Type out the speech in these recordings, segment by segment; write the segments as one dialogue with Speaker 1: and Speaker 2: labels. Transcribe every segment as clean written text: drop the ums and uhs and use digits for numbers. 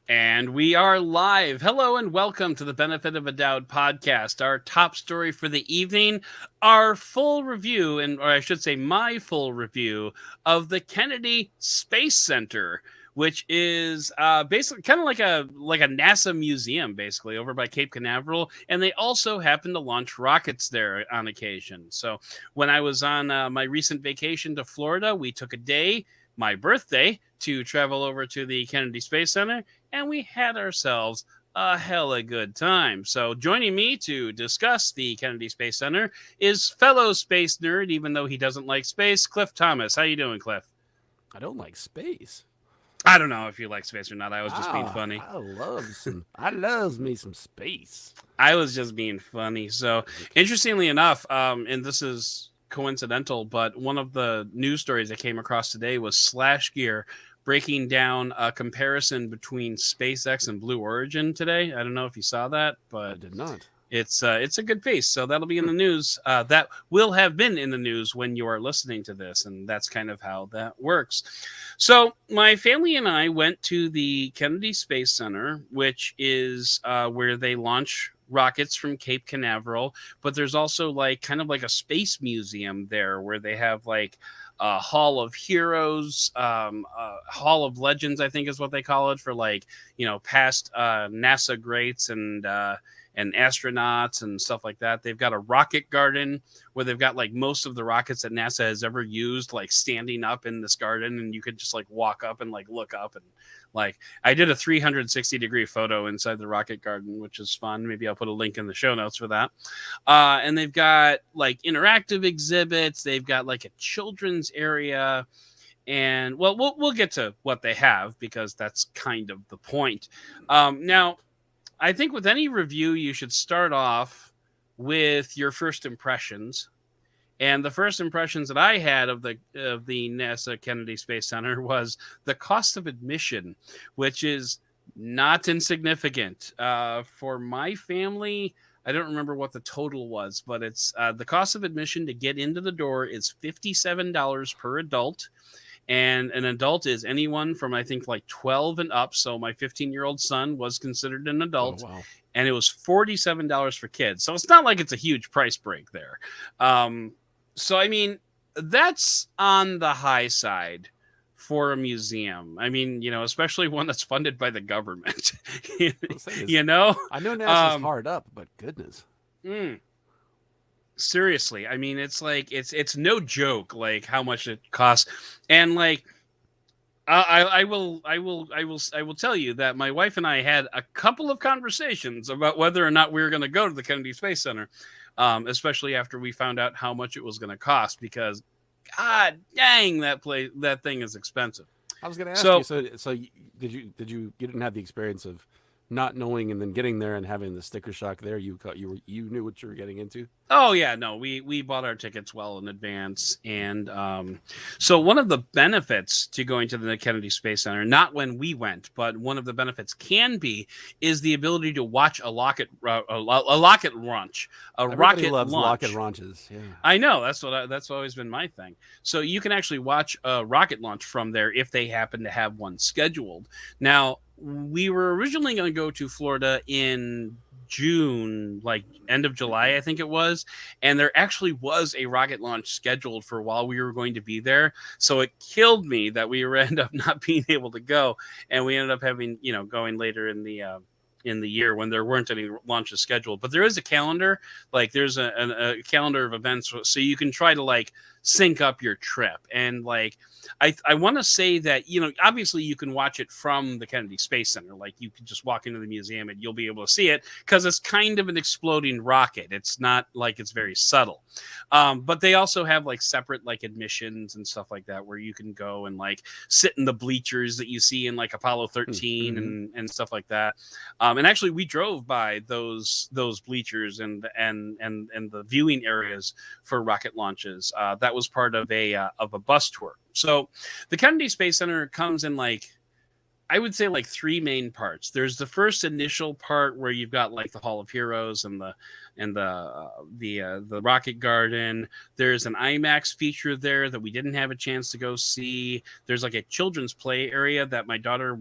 Speaker 1: And we are live. Hello and welcome to the Benefit of a Doubt podcast. Our top story for the evening, our full review, or I should say my full review of the Kennedy Space Center, which is basically kind of like a NASA museum, basically over by Cape Canaveral, and they also happen to launch rockets there on occasion. So when I was on my recent vacation to Florida, we took a day, my birthday, to travel over to the Kennedy Space Center, and we had ourselves a hella good time. So joining me to discuss the Kennedy Space Center is fellow space nerd, even though he doesn't like space, Cliff Thomas. How you doing, Cliff?
Speaker 2: I don't like space.
Speaker 1: I don't know if you like space or not. I was just being funny.
Speaker 2: I loves me some space.
Speaker 1: I was just being funny. So interestingly enough, and this is coincidental, but one of the news stories I came across today was Slash Gear breaking down a comparison between SpaceX and Blue Origin today. I don't know if you saw that, but
Speaker 2: I did not.
Speaker 1: It's a good piece, so that'll be in the news. That will have been in the news when you are listening to this, and that's kind of how that works. So my family and I went to the Kennedy Space Center, which is where they launch rockets from Cape Canaveral, but there's also kind of like a space museum there where they have like a Hall of Heroes, Hall of Legends, I think is what they call it, for past NASA greats and astronauts and stuff like that. They've got a rocket garden where they've got like most of the rockets that NASA has ever used, like standing up in this garden, and you could just like walk up and like look up, and like I did a 360-degree photo inside the rocket garden, which is fun. Maybe I'll put a link in the show notes for that. And they've got like interactive exhibits. They've got like a children's area. And well, we'll get to what they have because that's kind of the point. Now, I think with any review, you should start off with your first impressions. And the first impressions that I had of the NASA Kennedy Space Center was the cost of admission, which is not insignificant. For my family, I don't remember what the total was, but it's the cost of admission to get into the door is $57 per adult. And an adult is anyone from, I think, like 12 and up. So my 15-year-old son was considered an adult.
Speaker 2: Oh, wow.
Speaker 1: And it was $47 for kids. So it's not like it's a huge price break there. So, I mean, that's on the high side for a museum. I mean, especially one that's funded by the government.
Speaker 2: I know NASA's hard up, but goodness.
Speaker 1: Seriously, I mean, it's like it's no joke like how much it costs. And like I will tell you that my wife and I had a couple of conversations about whether or not we were going to go to the Kennedy Space Center, especially after we found out how much it was going to cost, because god dang, that thing is expensive.
Speaker 2: I was going to ask you. So you didn't have the experience of not knowing and then getting there and having the sticker shock there? You knew what you were getting into?
Speaker 1: Oh yeah, no, we bought our tickets well in advance, and so one of the benefits to going to the Kennedy Space Center, not when we went, but one of the benefits is the ability to watch a rocket launch.
Speaker 2: Everybody loves rocket launches. Yeah,
Speaker 1: I know that's always been my thing. So you can actually watch a rocket launch from there if they happen to have one scheduled. Now, we were originally going to go to Florida in June, like end of July, I think it was. And there actually was a rocket launch scheduled for while we were going to be there. So it killed me that we ended up not being able to go. And we ended up having, going later in the year when there weren't any launches scheduled. But there is a calendar, like there's a calendar of events. So you can try to like sync up your trip. And like, I want to say that, obviously you can watch it from the Kennedy Space Center. Like you can just walk into the museum and you'll be able to see it because it's kind of an exploding rocket. It's not like it's very subtle. But they also have like separate like admissions and stuff like that where you can go and like sit in the bleachers that you see in like Apollo 13 and stuff like that. And actually we drove by those bleachers and the viewing areas for rocket launches. That was part of a bus tour. So the Kennedy Space Center comes in I would say like three main parts. There's the first initial part where you've got like the Hall of Heroes and the Rocket Garden. There's an IMAX feature there that we didn't have a chance to go see. There's like a children's play area that my daughter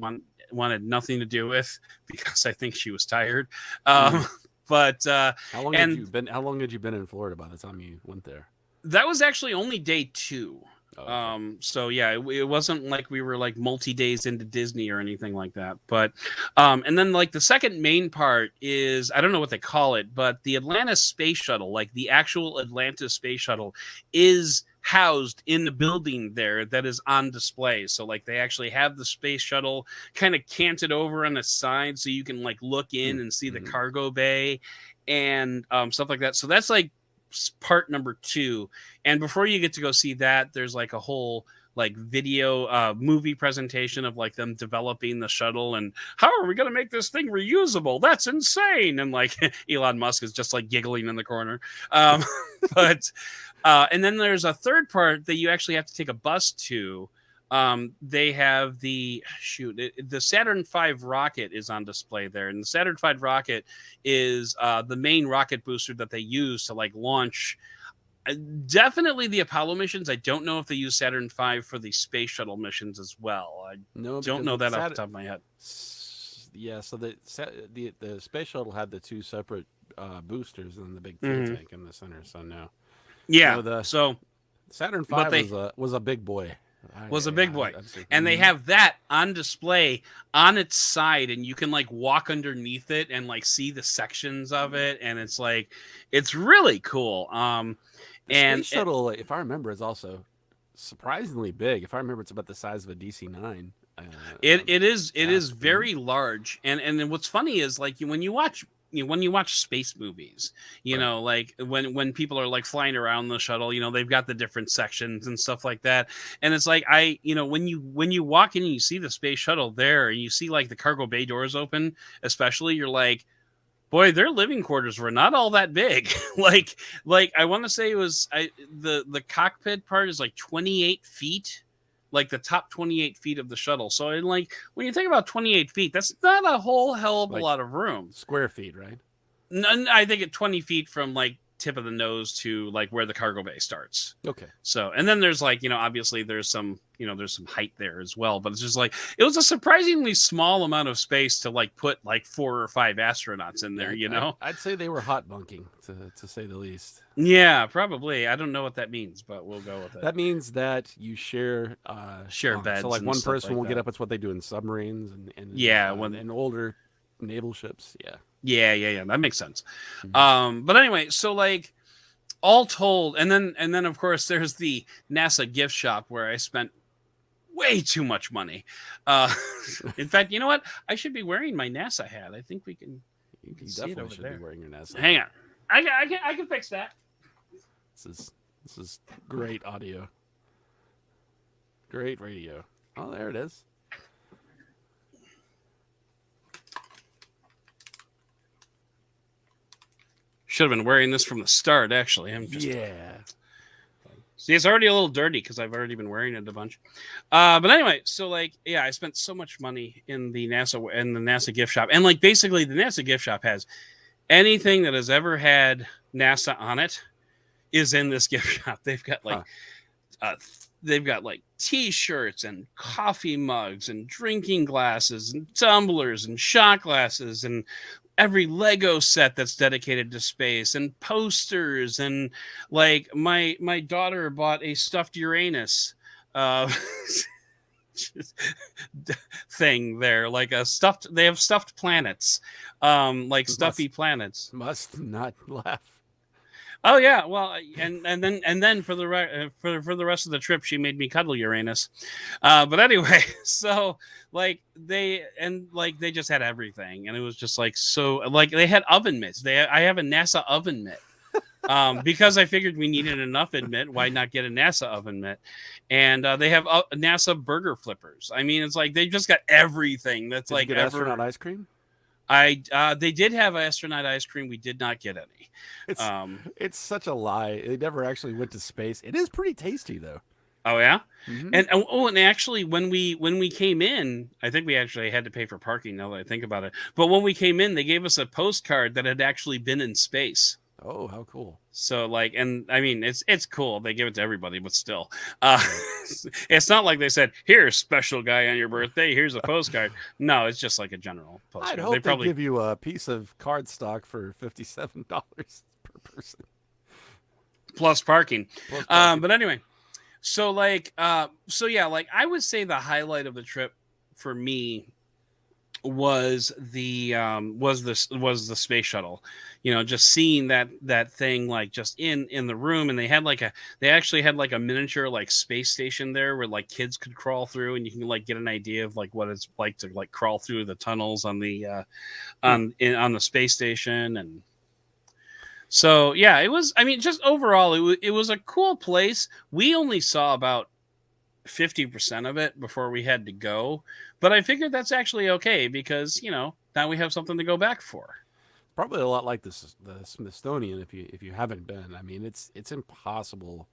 Speaker 1: wanted nothing to do with because I think she was tired.
Speaker 2: Mm.
Speaker 1: But
Speaker 2: How long had
Speaker 1: and
Speaker 2: you been? How long had you been in Florida by the time you went there?
Speaker 1: that was actually only day 2.
Speaker 2: Oh, okay.
Speaker 1: So yeah, it wasn't like we were like multi days into Disney or anything like that. But and then like the second main part is, I don't know what they call it, but the Atlantis space shuttle, like the actual Atlantis space shuttle, is housed in the building there that is on display. So like they actually have the space shuttle kind of canted over on the side so you can like look in and see the
Speaker 2: Mm-hmm.
Speaker 1: cargo bay and stuff like that. So that's like part number 2. And before you get to go see that, there's like a whole like video movie presentation of like them developing the shuttle and how are we going to make this thing reusable, that's insane, and like Elon Musk is just like giggling in the corner. But and then there's a third part that you actually have to take a bus to. They have the Saturn V rocket is on display there, and the Saturn V rocket is the main rocket booster that they use to like launch definitely the Apollo missions. I don't know if they use Saturn V for the space shuttle missions as well. I
Speaker 2: No,
Speaker 1: don't
Speaker 2: because
Speaker 1: know that off the top of my head.
Speaker 2: Yeah, so the space shuttle had the 2 separate boosters and the big fuel
Speaker 1: Mhm.
Speaker 2: tank in the center. So no,
Speaker 1: Yeah.
Speaker 2: no, the
Speaker 1: So,
Speaker 2: Saturn V
Speaker 1: but they
Speaker 2: was a big boy.
Speaker 1: was a big boy.
Speaker 2: I'd say.
Speaker 1: And they
Speaker 2: Mhm.
Speaker 1: have that on display on its side, and you can like walk underneath it and like see the sections of it, and it's like it's really cool.
Speaker 2: The
Speaker 1: And
Speaker 2: space shuttle, if I remember, is also surprisingly big. If I remember, it's about the size of a DC-9.
Speaker 1: it is
Speaker 2: Mhm.
Speaker 1: very large. And then what's funny is like when you watch when you watch space movies,
Speaker 2: Right.
Speaker 1: like when people are like flying around the shuttle, they've got the different sections and stuff like that. And it's like when you walk in and you see the space shuttle there and you see like the cargo bay doors open, especially, you're like, boy, their living quarters were not all that big. like I want to say it was the cockpit part is like 28 feet, like the top 28 feet of the shuttle. So like when you think about 28 feet, that's not a whole hell of a
Speaker 2: Like
Speaker 1: lot of room.
Speaker 2: square feet, right?
Speaker 1: I think at 20 feet from like tip of the nose to like where the cargo bay starts.
Speaker 2: Okay.
Speaker 1: So, and then there's like, obviously there's some, there's some height there as well, but it's just like, it was a surprisingly small amount of space to like put like 4 or 5 astronauts in there,
Speaker 2: I'd say they were hot bunking, to say the least.
Speaker 1: Yeah, probably. I don't know what that means, but we'll go with it.
Speaker 2: That means that you share
Speaker 1: Share beds.
Speaker 2: So like
Speaker 1: and
Speaker 2: one
Speaker 1: stuff
Speaker 2: person
Speaker 1: like
Speaker 2: will
Speaker 1: that.
Speaker 2: get up. It's what they do in submarines
Speaker 1: Yeah,
Speaker 2: and older naval ships. Yeah.
Speaker 1: Yeah. That makes sense.
Speaker 2: Mhm.
Speaker 1: But anyway, so like all told, and then of course there's the NASA gift shop where I spent way too much money. In fact, you know what? I should be wearing my NASA hat. I think we can
Speaker 2: You
Speaker 1: see it
Speaker 2: definitely
Speaker 1: over
Speaker 2: should
Speaker 1: there.
Speaker 2: be wearing your NASA.
Speaker 1: Hang on, I can fix that.
Speaker 2: This is great audio. Great radio. Oh, there it is.
Speaker 1: Should have been wearing this from the start. Actually, I'm just See, it's already a little dirty because I've already been wearing it a bunch. But anyway, so like, yeah, I spent so much money in the NASA gift shop, and like basically the NASA gift shop has anything that has ever had NASA on it is in this gift shop. Uh, they've got like T-shirts and coffee mugs and drinking glasses and tumblers and shot glasses and every Lego set that's dedicated to space and posters, and like my daughter bought a stuffed Uranus uh thing there, like they have stuffed planets, like stuffy planets.
Speaker 2: Must not laugh.
Speaker 1: Oh yeah, well, and then for the rest of the trip, she made me cuddle Uranus. But anyway, so like they just had everything, and it was just like so like they had oven mitts. I have a NASA oven mitt. Because I figured we needed an oven mitt, why not get a NASA oven mitt? And they have NASA burger flippers. I mean, it's like they just got everything that's
Speaker 2: Did
Speaker 1: like
Speaker 2: you get astronaut ice cream?
Speaker 1: They did have astronaut ice cream. We did not get any.
Speaker 2: It's such a lie. They never actually went to space. It is pretty tasty though.
Speaker 1: Oh yeah,
Speaker 2: Mm-hmm.
Speaker 1: and actually, when we came in, I think we actually had to pay for parking. Now that I think about it, but when we came in, they gave us a postcard that had actually been in space.
Speaker 2: Oh, how cool.
Speaker 1: So like, and I mean, it's cool. They give it to everybody, but still,
Speaker 2: Right.
Speaker 1: it's not like they said, "Here's special guy on your birthday. Here's a postcard." No, it's just like a general
Speaker 2: I'd
Speaker 1: postcard. They
Speaker 2: hope they
Speaker 1: probably
Speaker 2: give you a piece of card stock for $57 per person
Speaker 1: plus parking.
Speaker 2: plus parking.
Speaker 1: But anyway, so like, so yeah, like I would say the highlight of the trip for me was the space shuttle, just seeing that thing like just in the room, and they actually had like a miniature like space station there where like kids could crawl through, and you can like get an idea of like what it's like to like crawl through the tunnels on the
Speaker 2: Hmm.
Speaker 1: on the space station. And so yeah, it was, I mean, just overall it was a cool place. We only saw about 50% of it before we had to go. But I figured that's actually okay because, now we have something to go back for.
Speaker 2: Probably a lot like the Smithsonian if you haven't been. I mean, it's impossible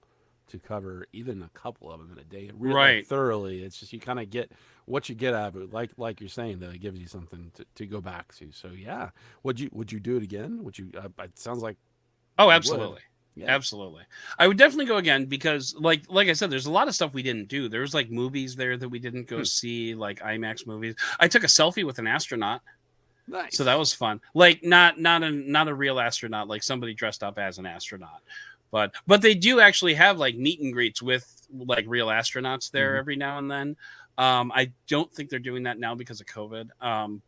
Speaker 2: to cover even a couple of them in a day, really like
Speaker 1: Right.
Speaker 2: thoroughly. It's just you kind of get what you get out of it. Like you're saying, though, it gives you something to go back to. So yeah, would you do it again? Would you? It sounds like
Speaker 1: Oh,
Speaker 2: you would.
Speaker 1: absolutely.
Speaker 2: Yeah.
Speaker 1: Absolutely. I would definitely go again because like I said, there's a lot of stuff we didn't do. There was like movies there that we didn't go
Speaker 2: Hmm.
Speaker 1: see, like IMAX movies. I took a selfie with an astronaut. So that
Speaker 2: Nice.
Speaker 1: was fun. Like not a real astronaut, like somebody dressed up as an astronaut. But they do actually have like meet and greets with like real astronauts there
Speaker 2: Hmm.
Speaker 1: every now and then. I don't think they're doing that now because of COVID.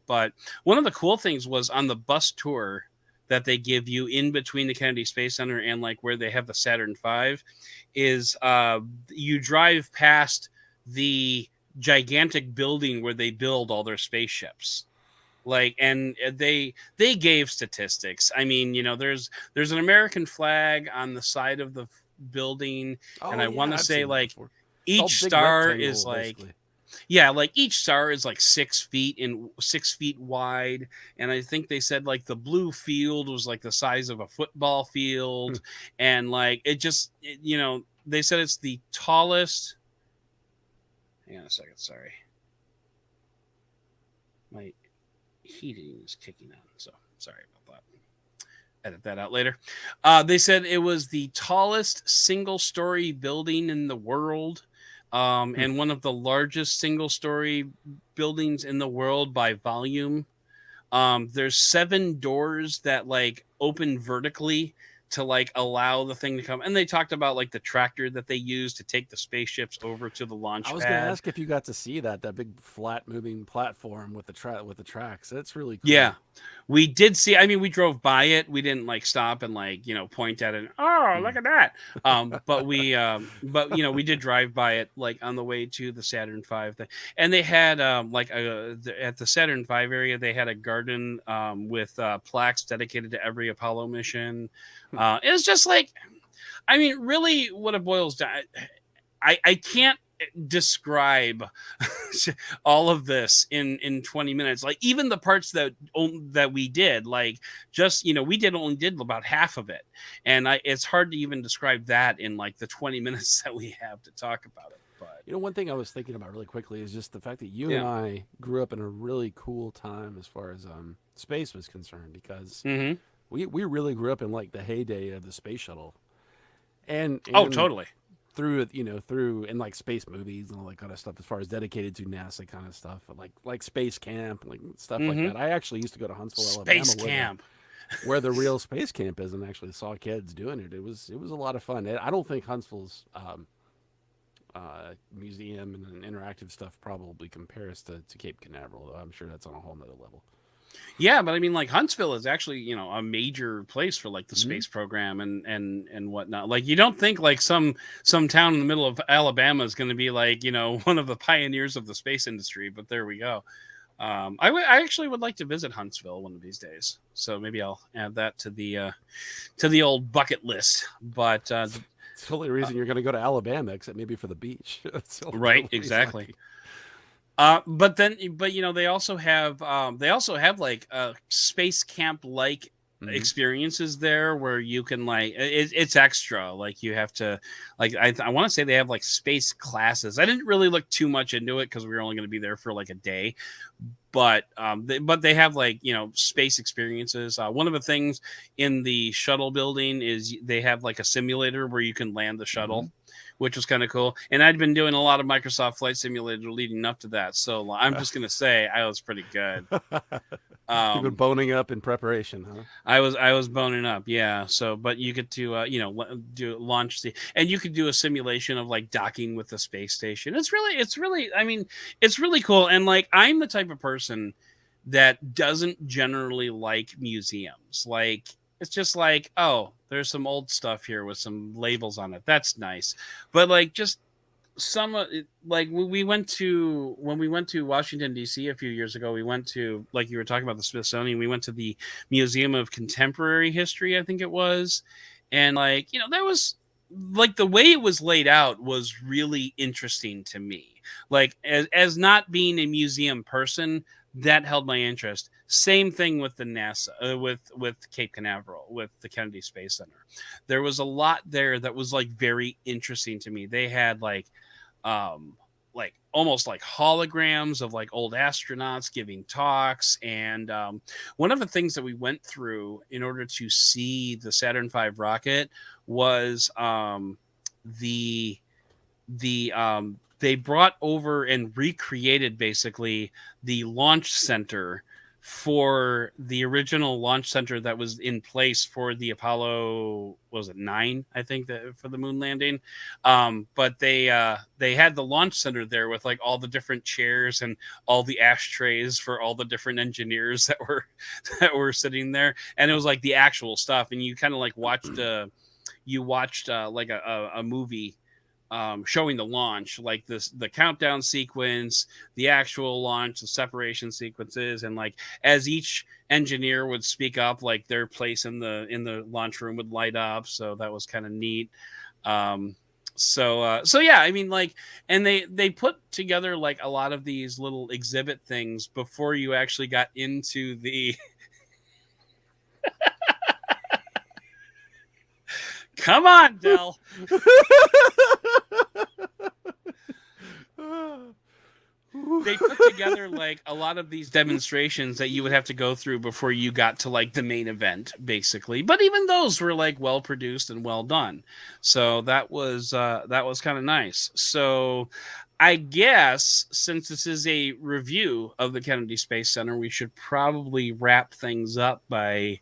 Speaker 1: But one of the cool things was on the bus tour that they give you in between the Kennedy Space Center and like where they have the Saturn V is you drive past the gigantic building where they build all their spaceships. Like, and they gave statistics. I mean, there's an American flag on the side of the building, and
Speaker 2: Oh
Speaker 1: I want
Speaker 2: yeah,
Speaker 1: to
Speaker 2: I've
Speaker 1: say
Speaker 2: seen that
Speaker 1: like
Speaker 2: before. It's all
Speaker 1: each
Speaker 2: big
Speaker 1: star is
Speaker 2: rectangle,
Speaker 1: like,
Speaker 2: basically.
Speaker 1: yeah, like each star is like 6 feet in 6 feet wide. And I think they said like the blue field was like the size of a football field. And like they said it's the tallest. Hang on a second, sorry, my heating is kicking on, so sorry about that. Edit that out later. They said it was the tallest single-story building in the world, and one of the largest single-story buildings in the world by volume. There's 7 doors that like open vertically to like allow the thing to come. And they talked about like the tractor that they use to take the spaceships over to the
Speaker 2: I
Speaker 1: launch
Speaker 2: was going to
Speaker 1: pad.
Speaker 2: ask if you got to see that big flat moving platform with the tracks. That's really
Speaker 1: Yeah,
Speaker 2: cool.
Speaker 1: we did see. I mean, we drove by it. We didn't like stop and like point at it. Oh, look
Speaker 2: Mm.
Speaker 1: at that. But we did drive by it like on the way to the Saturn V thing, and they had at the Saturn V area they had a garden with plaques dedicated to every Apollo mission. It was just like, I mean, really, what it boils down. I can't describe all of this in 20 minutes, like even the parts that we did, like just we only did about half of it, and it's hard to even describe that in like the 20 minutes that we have to talk about it. But
Speaker 2: One thing I was thinking about really quickly is just the fact that you and
Speaker 1: yeah.
Speaker 2: I grew up in a really cool time as far as space was concerned, because
Speaker 1: Mm-hmm.
Speaker 2: we really grew up in like the heyday of the space shuttle, and
Speaker 1: Oh,
Speaker 2: and
Speaker 1: totally.
Speaker 2: through in like space movies and all that kind of stuff, as far as dedicated to NASA kind of stuff, like space camp and like stuff like
Speaker 1: Mm-hmm.
Speaker 2: that. I actually used to go to Huntsville, Alabama,
Speaker 1: Space camp.
Speaker 2: where the real space camp is, and actually saw kids doing it. It was a lot of fun. I don't think Huntsville's museum and interactive stuff probably compares to Cape Canaveral, though. I'm sure that's on a whole nother level.
Speaker 1: Yeah, but I mean, like Huntsville is actually a major place for like the
Speaker 2: Mm-hmm.
Speaker 1: space program and whatnot. Like you don't think like some town in the middle of Alabama is going to be like one of the pioneers of the space industry, but there we go. I actually would like to visit Huntsville one of these days, so maybe I'll add that to the old bucket list. But
Speaker 2: It's the only reason you're going to go to Alabama, except maybe for the beach. That's the
Speaker 1: right,
Speaker 2: only reason I
Speaker 1: exactly.
Speaker 2: think.
Speaker 1: But they also have like a space camp like
Speaker 2: Mm-hmm.
Speaker 1: experiences there where you can like it's extra, like you have to like I want to say they have like space classes. I didn't really look too much into it because we were only going to be there for like a day, but they have like space experiences. One of the things in the shuttle building is they have like a simulator where you can land the
Speaker 2: Mm-hmm.
Speaker 1: shuttle, which was kind of cool. And I'd been doing a lot of Microsoft Flight Simulator leading up to that, so I'm just gonna say I was pretty good.
Speaker 2: You've been
Speaker 1: um
Speaker 2: boning up in preparation, huh?
Speaker 1: I was boning up, yeah. So, but you get to do launch the, and you could do a simulation of like docking with the space station. It's really, I mean, it's really cool. And like, I'm the type of person that doesn't generally like museums. Like, it's just like, oh, there's some old stuff here with some labels on it. That's nice, but like, just some like we went to when we went to Washington D.C. a few years ago. We went to, like you were talking about, the Smithsonian. We went to the Museum of Contemporary History, I think it was, and like there was like the way it was laid out was really interesting to me. Like as not being a museum person, that held my interest. Same thing with the NASA, with Cape Canaveral, with the Kennedy Space Center. There was a lot there that was like very interesting to me. They had um like almost like holograms of like old astronauts giving talks, and one of the things that we went through in order to see the Saturn V rocket was the they brought over and recreated basically the launch center for the original launch center that was in place for the Apollo, what was it, 9, I think, that for the moon landing. But they had the launch center there with like all the different chairs and all the ashtrays for all the different engineers that were that were sitting there, and it was like the actual stuff. And you kind of like watched like a movie showing the launch, like the countdown sequence, the actual launch, the separation sequences, and like as each engineer would speak up, like their place in the launch room would light up. So that was kind of neat. So yeah, I mean, like, and they put together like a lot of these little exhibit things before you actually got into the. Come on, Dell. They put together like a lot of these demonstrations that you would have to go through before you got to like the main event, basically. But even those were like well produced and well done. So that was kind of nice. So I guess since this is a review of the Kennedy Space Center, we should probably wrap things up by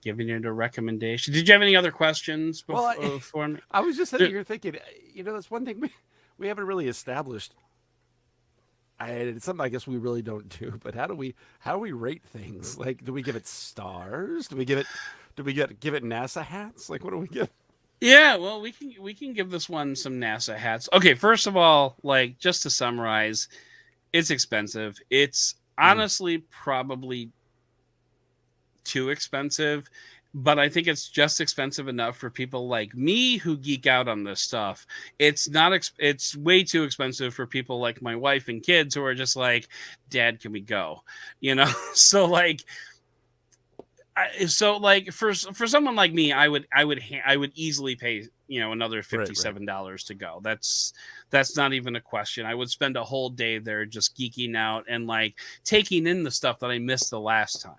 Speaker 1: giving it a recommendation. Did you have any other questions
Speaker 2: Well,
Speaker 1: before me?
Speaker 2: I was just sitting here thinking, that's one thing we haven't really established. It's something I guess we really don't do. But how do we rate things? Like, do we give it stars? Do we give it NASA hats? Like, what do we give?
Speaker 1: Yeah, well, we can give this one some NASA hats. Okay, first of all, like just to summarize, it's expensive. It's
Speaker 2: Mm,
Speaker 1: honestly probably too expensive, but I think it's just expensive enough for people like me who geek out on this stuff. It's not it's way too expensive for people like my wife and kids who are just like, "Dad, can we go?" You know? So like for someone like me, I would easily pay another
Speaker 2: right, right.
Speaker 1: $57 to go. That's not even a question. I would spend a whole day there just geeking out and like taking in the stuff that I missed the last time.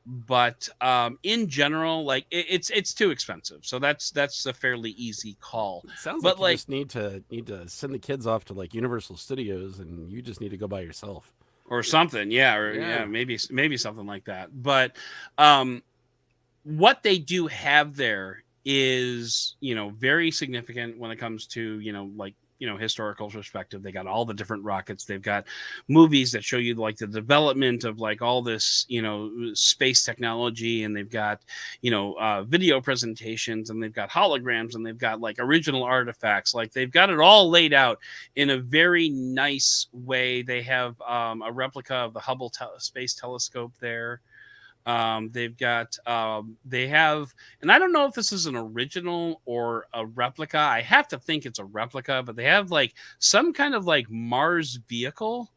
Speaker 1: But in general, like it's too expensive, so that's a fairly easy call.
Speaker 2: It sounds
Speaker 1: But
Speaker 2: like you
Speaker 1: like,
Speaker 2: just need to send the kids off to like Universal Studios, and you just need to go by yourself.
Speaker 1: or something, yeah, or yeah,
Speaker 2: Yeah.
Speaker 1: maybe something like that. But um, what they do have there is very significant when it comes to like historical perspective. They got all the different rockets. They've got movies that show you like the development of like all this space technology, and they've got video presentations, and they've got holograms, and they've got like original artifacts. Like they've got it all laid out in a very nice way. They have a replica of the Hubble space telescope there. They have, and I don't know if this is an original or a replica. I have to think it's a replica, but they have like some kind of like Mars vehicle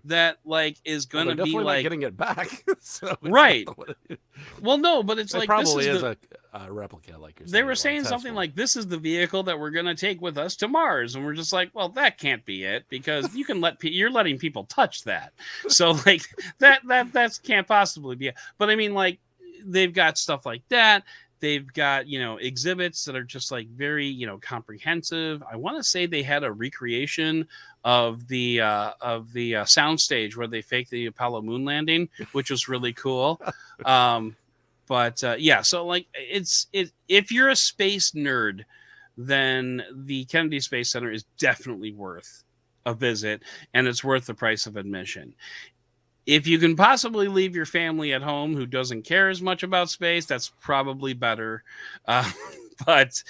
Speaker 1: that like is
Speaker 2: Well,
Speaker 1: going
Speaker 2: they're
Speaker 1: to be
Speaker 2: definitely not
Speaker 1: like
Speaker 2: getting it back. So it's not
Speaker 1: right.
Speaker 2: the
Speaker 1: Well, no, but it's
Speaker 2: it
Speaker 1: like this
Speaker 2: probably
Speaker 1: is
Speaker 2: is
Speaker 1: the
Speaker 2: a replica, like you're
Speaker 1: they
Speaker 2: saying.
Speaker 1: were
Speaker 2: Like
Speaker 1: saying
Speaker 2: test
Speaker 1: something
Speaker 2: one.
Speaker 1: like this is the vehicle that we're going to take with us to Mars, and we're just like, well, that can't be it because you can you're letting people touch that, so like that can't possibly be it. But I mean, like they've got stuff like that. They've got exhibits that are just like very comprehensive. I want to say they had a recreation of the soundstage where they faked the Apollo moon landing, which was really cool. But yeah, so like if you're a space nerd, then the Kennedy Space Center is definitely worth a visit, and it's worth the price of admission. If you can possibly leave your family at home who doesn't care as much about space, that's probably better. Uh, but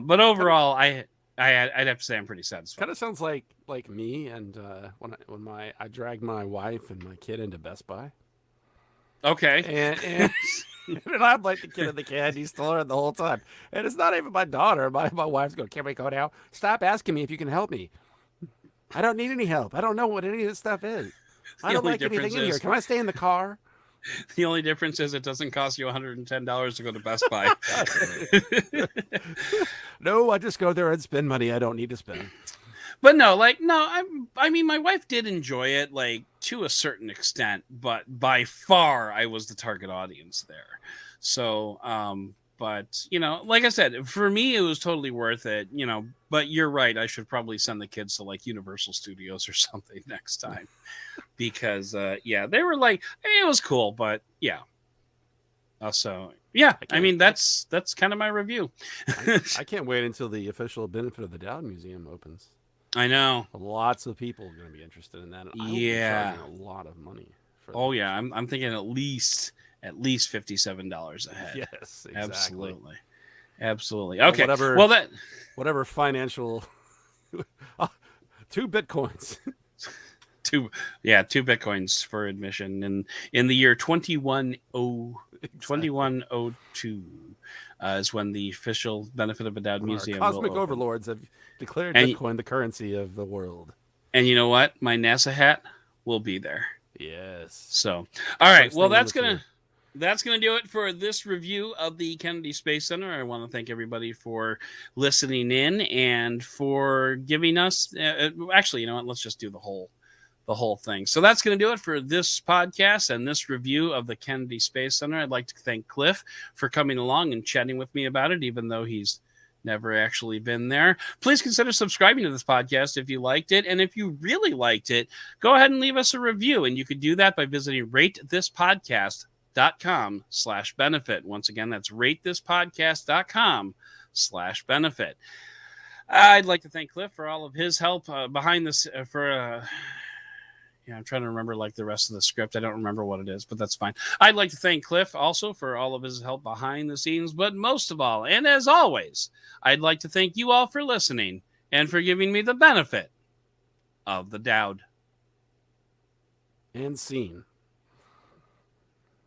Speaker 1: overall, I'd have to say I'm pretty satisfied.
Speaker 2: Kind of sounds like me, and when I dragged my wife and my kid into Best Buy,
Speaker 1: Okay.
Speaker 2: and and I'm like the kid in the candy store the whole time, and it's not even my daughter. My wife's going, "Can we go now? Stop asking me if you can help me. I don't need any help. I don't know what any of this stuff is. I
Speaker 1: The
Speaker 2: don't
Speaker 1: only
Speaker 2: like anything
Speaker 1: difference
Speaker 2: in here.
Speaker 1: is
Speaker 2: Can I stay in the car?"
Speaker 1: the only difference is it doesn't cost you $110 to go to Best Buy.
Speaker 2: No, I just go there and spend money I don't need to spend.
Speaker 1: But no, I mean, my wife did enjoy it, like to a certain extent, but by far I was the target audience there. So, but like I said, for me it was totally worth it. But you're right, I should probably send the kids to like Universal Studios or something next time, because yeah, they were like, hey, it was cool, but yeah. Also, yeah, I mean that's kind of my review.
Speaker 2: I can't wait until the official Benefit of the Doubt Museum opens.
Speaker 1: I know.
Speaker 2: Lots of people are going to be interested in that. And I will be
Speaker 1: Yeah.
Speaker 2: charging a lot of money for that.
Speaker 1: Oh yeah, I'm thinking at least $57 a head.
Speaker 2: Yes, exactly.
Speaker 1: Absolutely. Okay.
Speaker 2: Whatever financial 2 Bitcoins.
Speaker 1: two Bitcoins for admission in the year 2102 is when the official Benefit of the Doubt Museum
Speaker 2: Our cosmic
Speaker 1: will open.
Speaker 2: overlords have declared Bitcoin the currency of the world.
Speaker 1: And you know what? My NASA hat will be there.
Speaker 2: Yes.
Speaker 1: So, all right. Well, that's gonna do it for this review of the Kennedy Space Center. I want to thank everybody for listening in and for giving us. Actually, you know what? Let's just do the whole thing. So that's going to do it for this podcast and this review of the Kennedy Space Center. I'd like to thank Cliff for coming along and chatting with me about it, even though he's never actually been there. Please consider subscribing to this podcast if you liked it. And if you really liked it, go ahead and leave us a review. And you could do that by visiting ratethispodcast.com/benefit. Once again, that's ratethispodcast.com/benefit. I'd like to thank Cliff for all of his help behind this I'm trying to remember like the rest of the script. I don't remember what it is, but that's fine. I'd like to thank Cliff also for all of his help behind the scenes, but most of all, and as always, I'd like to thank you all for listening and for giving me the benefit of the doubt.
Speaker 2: And scene.